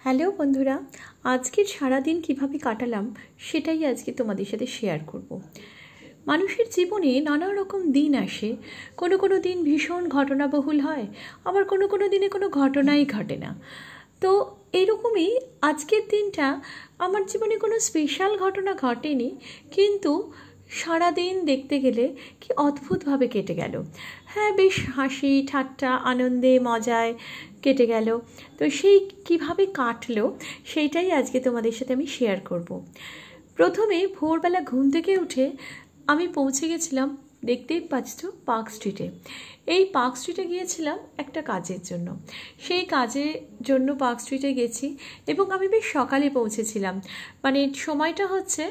Hello বন্ধুরা, আজকের সারাদিন কিভাবে কাটালাম সেটাই আজকে তোমাদের সাথে শেয়ার করব। মানুষের জীবনে নানা রকম দিন আসে। কোনো কোনো দিন ভীষণ ঘটনাবহুল হয়, আবার কোনো কোনো দিনে কোনো ঘটনাই ঘটে না। তো এইরকমই আজকের দিনটা আমার জীবনে কোনো স্পেশাল ঘটনা ঘটেনি, কিন্তু সারাদিন দেখতে গেলে কি অদ্ভুতভাবে কেটে গেল। হ্যাঁ, বেশ হাসি ঠাট্টা আনন্দে মজায় কেটে গেল। তো সেই কিভাবে কাটলো সেইটাই আজকে তোমাদের সাথে আমি শেয়ার করব। প্রথমে ভোরবেলা ঘুম থেকে উঠে আমি পৌঁছে গেছিলাম, দেখতেই পাচ্ছ, পার্ক স্ট্রিটে। এই পার্ক স্ট্রিটে গিয়েছিলাম একটা কাজের জন্য। সেই কাজের জন্য পার্ক স্ট্রিটে গেছি এবং আমি বেশ সকালে পৌঁছেছিলাম। মানে সময়টা হচ্ছে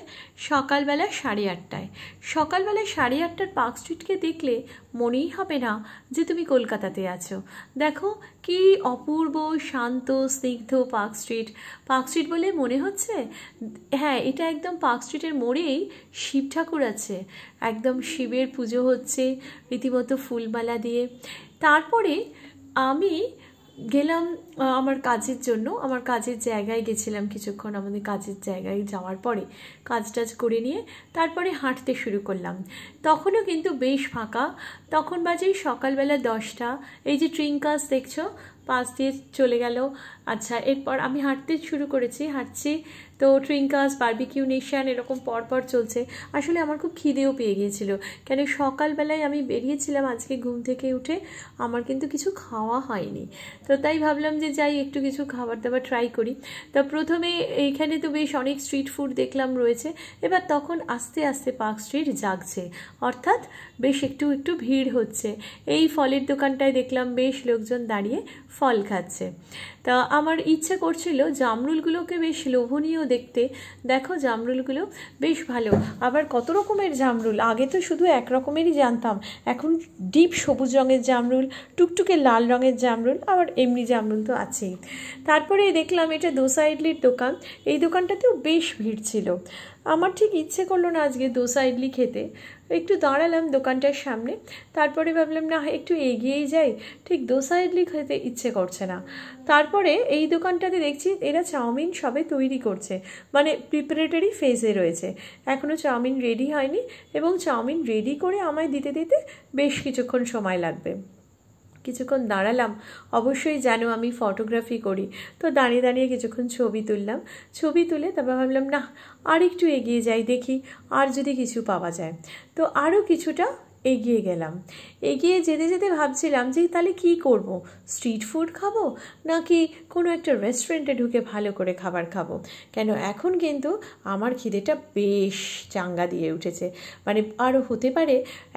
সকালবেলা 8:30টায়। সকালবেলা 8:30টার পার্ক স্ট্রিটকে দেখলে মনেই হবে না যে তুমি কলকাতাতে আছো। দেখো কি অপূর্ব শান্ত স্নিগ্ধ পার্ক স্ট্রিট। পার্ক স্ট্রিট বলে মনে হচ্ছে, হ্যাঁ, এটা একদম পার্ক স্ট্রিটের মোড়েই শিব ঠাকুর আছে। একদম শিবের পুজো হচ্ছে রীতিমতো ফুলমালা দিয়ে। তারপরে আমি গেলাম আমার কাজের জন্য, আমার কাজের জায়গায় গেছিলাম। কিছুক্ষণ আমাদের কাজের জায়গায় যাওয়ার পরে কাজ টাজ করে নিয়ে তারপরে হাঁটতে শুরু করলাম। তখনও কিন্তু বেশ ফাঁকা। তখন বাজে সকালবেলা 10টা। এই যে ট্রিঙ্কাস দেখছো পাশ দিয়ে চলে গেল। আচ্ছা, এরপর আমি হাঁটতে শুরু করেছি, হাঁটছি তো ট্রিঙ্কাস, বারবিকিউ নেশন এরকম পরপর চলছে। আসলে আমার খুব খিদেও পেয়ে গিয়েছিল, কেন সকালবেলায় আমি বেরিয়েছিলাম আজকে ঘুম থেকে উঠে, আমার কিন্তু কিছু খাওয়া হয়নি। তো তাই ভাবলাম যে যাই একটু কিছু খাবার দাবার ট্রাই করি। তো প্রথমে এইখানে তো বেশ অনেক স্ট্রিট ফুড দেখলাম রয়েছে। এবার তখন আস্তে আস্তে পার্ক স্ট্রিট জাগছে, অর্থাৎ বেশ একটু একটু ভিড় হচ্ছে। এই ফলের দোকানটায় দেখলাম বেশ লোকজন দাঁড়িয়ে ফল খাচ্ছে। তা আমার ইচ্ছে করছিল জামরুলগুলোকে বেশ লোভনীয় দেখতে। দেখো জামরুলগুলো বেশ ভালো, আবার কত রকমের জামরুল। আগে তো শুধু এক রকমেরই জানতাম, এখন ডিপ সবুজ রঙের জামরুল, টুকটুকে লাল রঙের জামরুল, আবার এমনি জামরুল তো আছেই। তারপরে দেখলাম এটা দোসা ইডলির দোকান। এই দোকানটাতেও বেশ ভিড় ছিল। আমার ঠিক ইচ্ছে করলো না আজকে দোসা ইডলি খেতে। একটু দাঁড়ালাম দোকানটার সামনে, তারপরে ভাবলাম না একটু এগিয়েই যাই, ঠিক দোসা ইডলি খেতে ইচ্ছে করছে না। তারপরে এই দোকানটাতে দেখছি এরা চাউমিন সবে তৈরি করছে, মানে প্রিপারেটরি ফেজে রয়েছে, এখনও চাউমিন রেডি হয়নি এবং চাউমিন রেডি করে আমায় দিতে দিতে বেশ কিছুক্ষণ সময় লাগবে। কিছুক্ষণ দাঁড়ালাম, অবশ্যই জানো আমি ফটোগ্রাফি করি, তো দাঁড়িয়ে দাঁড়িয়ে কিছুক্ষণ ছবি তুললাম। ছবি তুলে তারপর ভাবলাম না আর একটু এগিয়ে যাই, দেখি আর যদি কিছু পাওয়া যায়। তো আরও কিছুটা এগিয়ে গেলাম। এগিয়ে যেতে যেতে ভাবছিলাম যে তাহলে কি করব, স্ট্রিট ফুড খাবো নাকি কোনো একটা রেস্টুরেন্টে ঢুকে ভালো করে খাবার খাবো। কেন এখন কিন্তু আমার খিদেটা বেশ চাঙ্গা দিয়ে উঠেছে। মানে আরও হতে পারে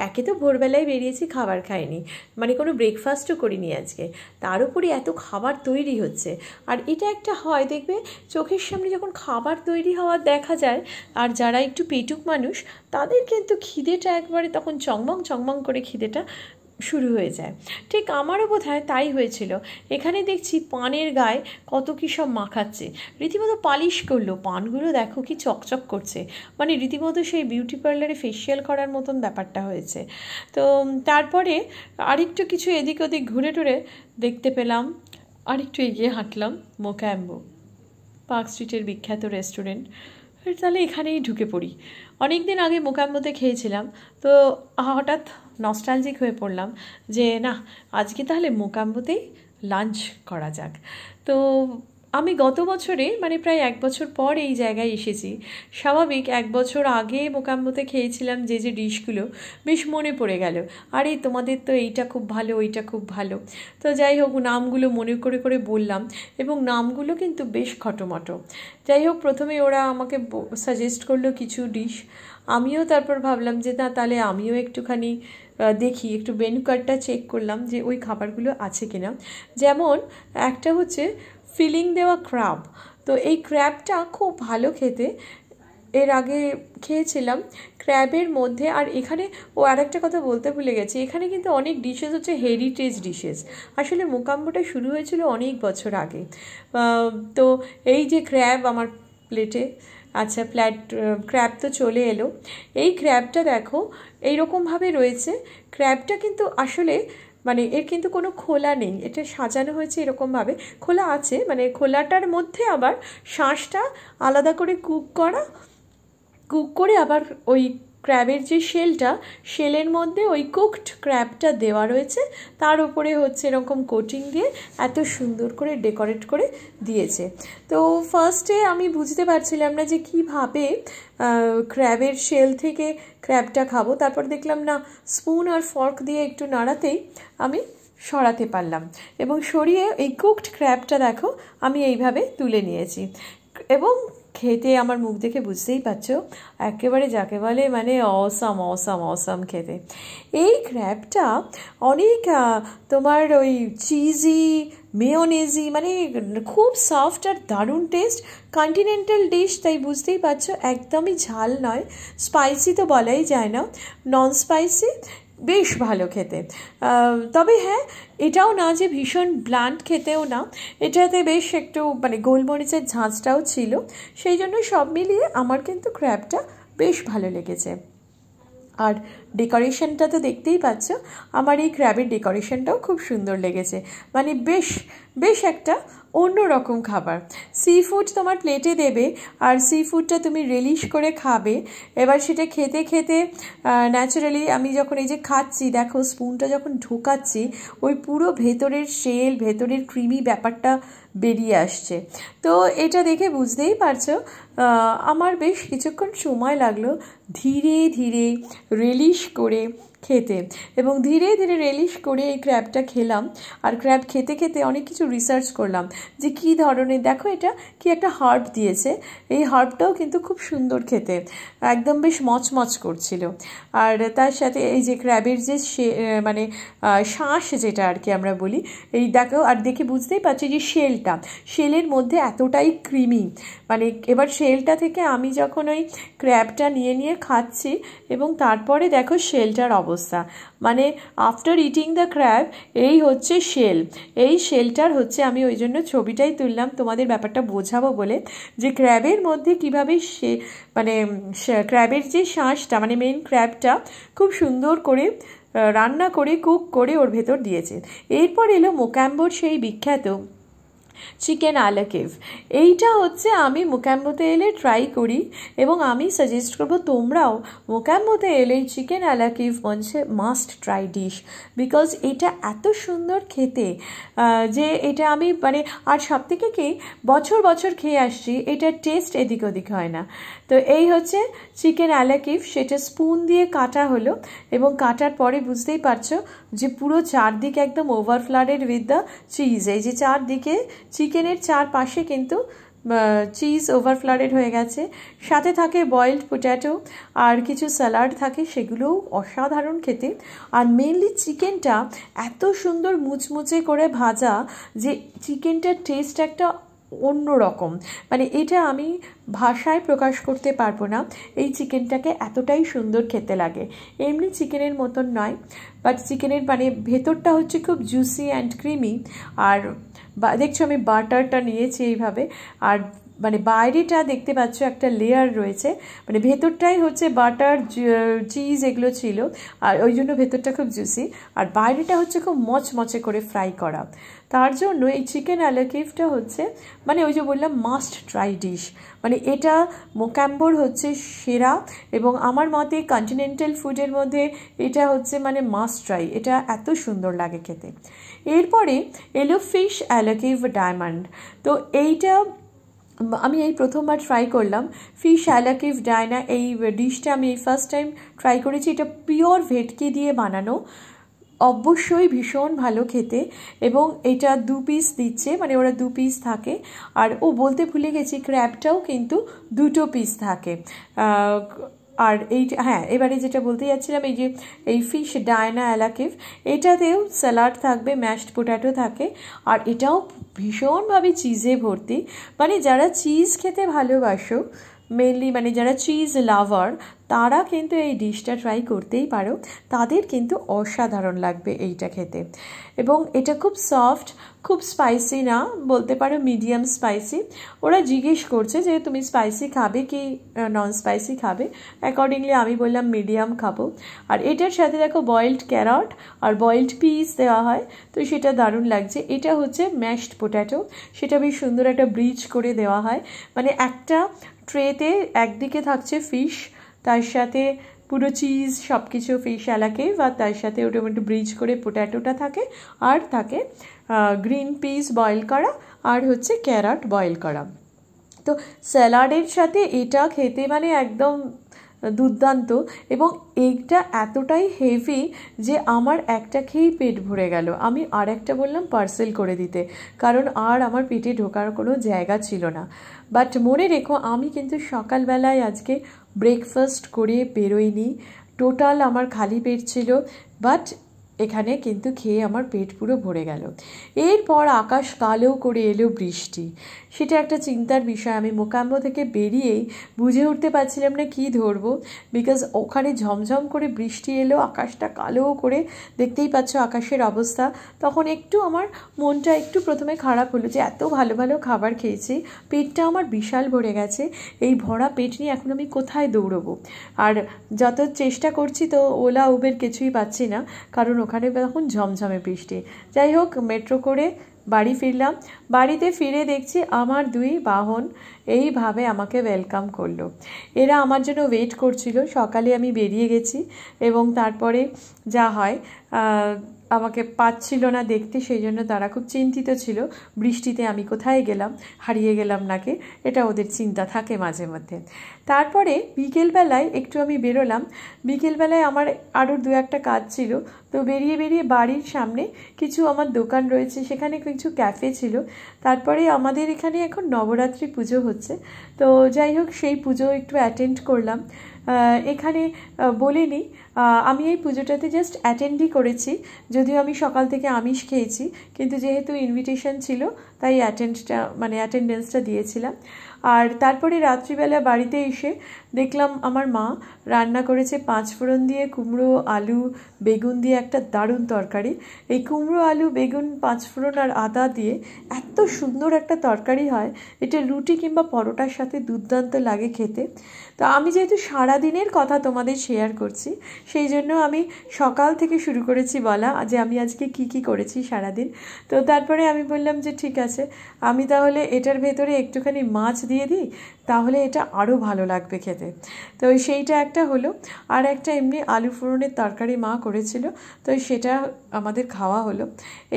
একে তো ভোরবেলায় বেরিয়েছি, খাবার খাইনি, মানে কোনো ব্রেকফাস্টও করিনি আজকে, তার উপরে এত খাবার তৈরি হচ্ছে। আর এটা একটা হয় দেখবে, চোখের সামনে যখন খাবার তৈরি হওয়া দেখা যায়, আর যারা একটু পেটুক মানুষ তাদের কিন্তু খিদেটা একবারে তখন চংমং চংমং করে খিদেটা শুরু হয়ে যায়। ঠিক আমারও বোধহয় তাই হয়েছিল। এখানে দেখছি পানের গায়ে কত কী সব মাখাচ্ছে, রীতিমতো পালিশ করলো। পানগুলো দেখো কি চকচক করছে, মানে রীতিমতো সেই বিউটি পার্লারে ফেসিয়াল করার মতন ব্যাপারটা হয়েছে। তো তারপরে আরেকটু কিছু এদিক ওদিক ঘুরে টুরে দেখতে পেলাম, আরেকটু এগিয়ে হাঁটলাম, মোকাম্বো, পার্ক স্ট্রিটের বিখ্যাত রেস্টুরেন্ট। তাহলে এখানেই ঢুকে পড়ি। অনেক দিন আগে মোকাম্বোতে খেয়েছিলাম, তো হঠাৎ নস্টালজিক হয়ে পড়লাম যে না, আজকে তাহলে মোকাম্বোতেই লাঞ্চ করা যাক। তো আমি গত বছরে, মানে প্রায় 1 বছর পর এই জায়গায় এসেছি। স্বাভাবিক 1 বছর আগে মোকাম্বোতে খেয়েছিলাম যে যে ডিশগুলো বেশ মনে পড়ে গেল। আরে তোমাদের তো এইটা খুব ভালো, ওইটা খুব ভালো। তো যাই হোক, নামগুলো মনে করে করে বললাম এবং নামগুলো কিন্তু বেশ খটোমটো। যাই হোক, প্রথমে ওরা আমাকে সাজেস্ট করলো কিছু ডিশ। আমিও তারপর ভাবলাম যে না, তাহলে আমিও একটুখানি দেখি, একটু মেনু কার্ডটা চেক করলাম যে ওই খাবারগুলো আছে কিনা। যেমন একটা হচ্ছে ফিলিং দেওয়া ক্র্যাব। তো এই ক্র্যাবটা খুব ভালো খেতে, এর আগে খেয়েছিলাম ক্র্যাবের মধ্যে। আর এখানে আর একটা কথা বলতে ভুলে গেছি, এখানে কিন্তু অনেক ডিশেস হচ্ছে হেরিটেজ ডিশেস। আসলে মোকাম্বোটা শুরু হয়েছিল অনেক বছর আগে। তো এই যে ক্র্যাব আমার প্লেটে, আচ্ছা ক্র্যাব তো চলে এলো। এই ক্র্যাবটা দেখো এইরকমভাবে রয়েছে। ক্র্যাবটা কিন্তু আসলে মানে এর কিন্তু কোনো খোলা নেই, এটা সাজানো হয়েছে এরকমভাবে, খোলা আছে মানে খোলাটার মধ্যে আবার শাঁসটা আলাদা করে কুক করে আবার ওই ক্র্যাবের যে শেলটা, শেলের মধ্যে ওই কুকড ক্র্যাবটা দেওয়া রয়েছে, তার উপরে হচ্ছে এরকম কোটিং দিয়ে এত সুন্দর করে ডেকোরেট করে দিয়েছে। তো ফার্স্টে আমি বুঝতে পারছিলাম না যে কীভাবে ক্র্যাবের শেল থেকে ক্র্যাবটা খাবো, তারপর দেখলাম না স্পুন আর ফর্ক দিয়ে একটু নাড়াতেই আমি সরাতে পারলাম, এবং সরিয়ে এই কুকড ক্র্যাবটা দেখো আমি এইভাবে তুলে নিয়েছি। এবং খেতে আমার মুখ দেখে বুঝতেই পারছো একেবারে যাকে বলে মানে অসাম অসাম অসাম খেতে। এই ক্র্যাবটা অনেক তোমার ওই চিজি মেয়োনেজি মানে খুব সফট আর দারুণ টেস্ট, কন্টিনেন্টাল ডিশ, তাই বুঝতেই পারছো একদমই ঝাল নয়, স্পাইসি তো বলাই যায় না, নন স্পাইসি, বেশ ভালো খেতে। তবে হ্যাঁ, এটাও না যে ভীষণ ব্লান্ট খেতেও না, এটাতে বেশ একটু মানে গোলমরিচের ঝাঁঝটাও ছিল, সেই জন্য সব মিলিয়ে আমার কিন্তু ক্র্যাবটা বেশ ভালো লেগেছে। আর ডেকোরেশনটা তো দেখতেই পাচ্ছ, আমার এই ক্র্যাবের ডেকোরেশনটাও খুব সুন্দর লেগেছে, মানে বেশ একটা অন্য রকম খাবার। সি ফুড তোমার প্লেটে দেবে আর সি ফুডটা তুমি রিলিশ করে খাবে, এবার সেটা খেতে খেতে ন্যাচারালি আমি যখন এই যে খাচ্ছি দেখো স্পুনটা যখন ঢোকাচ্ছি ওই পুরো ভেতরের শেল ভেতরের ক্রিমি ব্যাপারটা বেরিয়ে আসছে। তো এটা দেখে বুঝতেই পারছো আমার বেশ কিছুক্ষণ সময় লাগলো ধীরে ধীরে রিলিশ করে খেতে, এবং ধীরে ধীরে রিলিশ করে এই ক্র্যাবটা খেলাম। আর ক্র্যাব খেতে খেতে অনেক কিছু রিসার্চ করলাম যে কী ধরনের, দেখো এটা কি একটা হার্ব দিয়েছে, এই হার্বটাও কিন্তু খুব সুন্দর খেতে, একদম বেশ মচমচ করছিল। আর তার সাথে এই যে ক্র্যাবের যে মানে শাঁস যেটা আর কি আমরা বলি, এই দেখো আর দেখে বুঝতেই পারছি যে শেলের মধ্যে এতটাই ক্রিমি, মানে এবার শেলটা থেকে আমি যখন ওই ক্র্যাবটা নিয়ে খাচ্ছি এবং তারপরে দেখো শেলটার অবস্থা, মানে আফটার ইটিং দ্য ক্র্যাব এই হচ্ছে শেল, এই শেলটার হচ্ছে আমি ওই জন্য ছবিটাই তুললাম তোমাদের ব্যাপারটা বোঝাবো বলে, যে ক্র্যাবের মধ্যে কীভাবে মানে ক্র্যাবের যে শাঁসটা মানে মেন ক্র্যাবটা খুব সুন্দর করে রান্না করে কুক করে ওর ভেতর দিয়েছে। এরপর এলো মোকাম্বোর সেই বিখ্যাত চিকেন আলাকিভ। এইটা হচ্ছে আমি মোকাম্বোতে এলে ট্রাই করি এবং আমি সাজেস্ট করবো তোমরাও মোকাম্বোতে এলে চিকেন আলাকিভ হচ্ছে মাস্ট ট্রাই ডিশ, বিকজ এটা এত সুন্দর খেতে যে এটা আমি মানে আর সব থেকে কি বছর খেয়ে আসছি, এটার টেস্ট এদিক ওদিক হয় না। তো এই হচ্ছে চিকেন আলাকিভ, সেটা স্পুন দিয়ে কাটা হলো এবং কাটার পরে বুঝতেই পারছো যে পুরো চারদিকে একদম ওভারফ্লাডেড উইথ দ্য চিজ, এই যে চারদিকে চিকেনের চারপাশে কিন্তু চিজ ওভারফ্লাডেড হয়ে গেছে, সাথে থাকে বয়েলড পোট্যাটো আর কিছু স্যালাড থাকে, সেগুলোও অসাধারণ খেতে। আর মেনলি চিকেনটা এত সুন্দর মুচমুচে করে ভাজা যে চিকেনটার টেস্ট একটা অন্য রকম, মানে এটা আমি ভাষায় প্রকাশ করতে পারবো না, এই চিকেনটাকে এতটাই সুন্দর খেতে লাগে। এমনি চিকেনের মতন নয়, বাট চিকেনের মানে ভেতরটা হচ্ছে খুব জুসি অ্যান্ড ক্রিমি। আর দেখছো আমি বাটারটা নিয়েছি এইভাবে, আর মানে বাইরেটা দেখতে পাচ্ছ একটা লেয়ার রয়েছে, মানে ভেতরটাই হচ্ছে বাটার চিজ এগুলো ছিল, আর ওই জন্য ভেতরটা খুব জুসি, আর বাইরেটা হচ্ছে খুব মচমচে করে ফ্রাই করা। তার জন্য এই চিকেন আলাকিভটা হচ্ছে মানে ওই যে বললাম মাস্ট ট্রাই ডিশ, মানে এটা মোকাম্বোর হচ্ছে সেরা, এবং আমার মতে কন্টিনেন্টাল ফুডের মধ্যে এটা হচ্ছে মানে মাস্ট ট্রাই, এটা এত সুন্দর লাগে খেতে। এরপরে এলো ফিশ আলাকিভ ডায়মন্ড। তো এইটা আমি এই প্রথমবার ট্রাই করলাম ফিশ আলাকিভ ডায়না, এই ডিশটা আমি এই ফার্স্ট টাইম ট্রাই করেছি। এটা পিওর ভেটকি দিয়ে বানানো, অবশ্যই ভীষণ ভালো খেতে, এবং এটা 2 পিস দিচ্ছে, মানে ওরা 2 পিস থাকে। আর বলতে ভুলে গেছি ক্র্যাবটাও কিন্তু 2 পিস থাকে। আর এইটা হ্যাঁ, এবারে যেটা বলতে যাচ্ছিলাম এই যে এই ফিশ ডায়না আলাকিভ, এটাতেও স্যালাড থাকবে, ম্যাশড পোট্যাটো থাকে, আর এটাও ভীষণভাবে চিজে ভর্তি, মানে যারা চিজ খেতে ভালোবাসো, মেনলি মানে যারা চিজ লাভার, তারা কিন্তু এই ডিশটা ট্রাই করতেই পারো। তাদের কিন্তু অসাধারণ লাগবে এইটা খেতে। এবং এটা খুব সফট, খুব স্পাইসি না, বলতে পারো মিডিয়াম স্পাইসি। ওরা জিজ্ঞেস করছে যে তুমি স্পাইসি খাবে কি নন স্পাইসি খাবে, অ্যাকর্ডিংলি আমি বললাম মিডিয়াম খাবো। আর এটার সাথে দেখো বয়েলড ক্যারট আর বয়েলড পিস দেওয়া হয়, তো সেটা দারুণ লাগছে। এটা হচ্ছে ম্যাশড পোট্যাটো, সেটা বেশ সুন্দর একটা ব্রিজ করে দেওয়া হয়, মানে একটা ট্রেতে একদিকে থাকছে ফিশ, তার সাথে পুরো চিজ সব কিছু ফিশ এলাকে, বা তার সাথে ওটা একটু ব্রিজ করে পোট্যাটোটা থাকে, আর থাকে গ্রিন পিস বয়েল করা, আর হচ্ছে ক্যারট বয়েল করা। তো স্যালাডের সাথে এটা খেতে মানে একদম দুর্দান্ত। এবং এইটা এতটাই হেভি যে আমার একটা খেয়েই পেট ভরে গেল। আমি আর একটা বললাম পার্সেল করে দিতে, কারণ আর আমার পেটে ঢোকার কোনো জায়গা ছিল না। বাট মনে রেখো, আমি কিন্তু সকালবেলায় আজকে ব্রেকফাস্ট করে বেরোইনি, টোটাল আমার খালি পেট ছিল। বাট এখানে কিন্তু খেয়ে আমার পেট পুরো ভরে গেল। এরপর আকাশ কালো করে এলো বৃষ্টি, সেটা একটা চিন্তার বিষয়। আমি মোকাম্বো থেকে বেরিয়েই বুঝে উঠতে পারছিলাম না কী ধরবো, বিকজ ওখানে ঝমঝম করে বৃষ্টি এলো, আকাশটা কালো করে, দেখতেই পাচ্ছ আকাশের অবস্থা। তখন একটু আমার মনটা একটু প্রথমে খারাপ হলো যে এত ভালো ভালো খাবার খেয়েছি, পেটটা আমার বিশাল ভরে গেছে, এই ভরা পেট নিয়ে এখন আমি কোথায় দৌড়বো। আর যত চেষ্টা করছি তো ওলা উবের কিছুই পাচ্ছি না, কারণ ওখানে তখন ঝমঝমে বৃষ্টি। যাই হোক, মেট্রো করে বাড়ি ফিরলাম। বাড়িতে ফিরে দেখছি আমার দুই বাহন এইভাবে আমাকে ওয়েলকাম করলো। এরা আমার জন্য ওয়েট করছিল। সকালে আমি বেরিয়ে গেছি এবং তারপরে যা হয় আমাকে পাচ্ছিল না দেখতে, সেই জন্য তারা খুব চিন্তিত ছিল বৃষ্টিতে আমি কোথায় গেলাম, হারিয়ে গেলাম নাকি, এটা ওদের চিন্তা থাকে মাঝে মধ্যে। তারপরে বিকেলবেলায় একটু আমি বেরোলাম। বিকেলবেলায় আমার আরও দু একটা কাজ ছিল, তো বেরিয়ে বেরিয়ে বাড়ির সামনে কিছু আমার দোকান রয়েছে, সেখানে কিছু ক্যাফে ছিল। তারপরে আমাদের এখানে এখন নবরাত্রি পুজো হচ্ছে, তো যাই হোক সেই পুজো একটু অ্যাটেন্ড করলাম। এখানে বলিনি, আমি এই পুজোটাতে জাস্ট অ্যাটেন্ডই করেছি, যদিও আমি সকাল থেকে আমিষ খেয়েছি, কিন্তু যেহেতু ইনভিটেশন ছিল তাই অ্যাটেন্ডেন্সটা দিয়েছিলাম। আর তারপরে রাত্রিবেলা বাড়িতে এসে দেখলাম আমার মা রান্না করেছে 5 ফোড়ন দিয়ে কুমড়ো আলু বেগুন দিয়ে একটা দারুণ তরকারি। এই কুমড়ো আলু বেগুন 5 ফোড়ন আর আদা দিয়ে এত সুন্দর একটা তরকারি হয়, এটা রুটি কিংবা পরোটার সাথে দুর্দান্ত লাগে খেতে। তো আমি যেহেতু সারাদিনের কথা তোমাদের শেয়ার করছি, সেই জন্য আমি সকাল থেকে শুরু করেছি বলা যে আমি আজকে কি কি করেছি সারাদিন। তো তারপরে আমি বললাম যে ঠিক আছে, আমি তাহলে এটার ভেতরে একটুখানি মাছ দিয়ে দিই, তাহলে এটা আরও ভালো লাগবে খেতে। তো সেইটা একটা হলো। আর একটা এমনি আলু ফোড়নের তরকারি মা করেছিল, তো সেটা আমাদের খাওয়া হলো।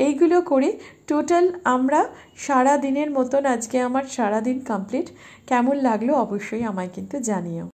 এইগুলো করে টোটাল আমরা সারা দিনের মতন আজকে আমার সারা দিন কমপ্লিট। কেমন লাগলো অবশ্যই আমায় কিন্তু জানিও।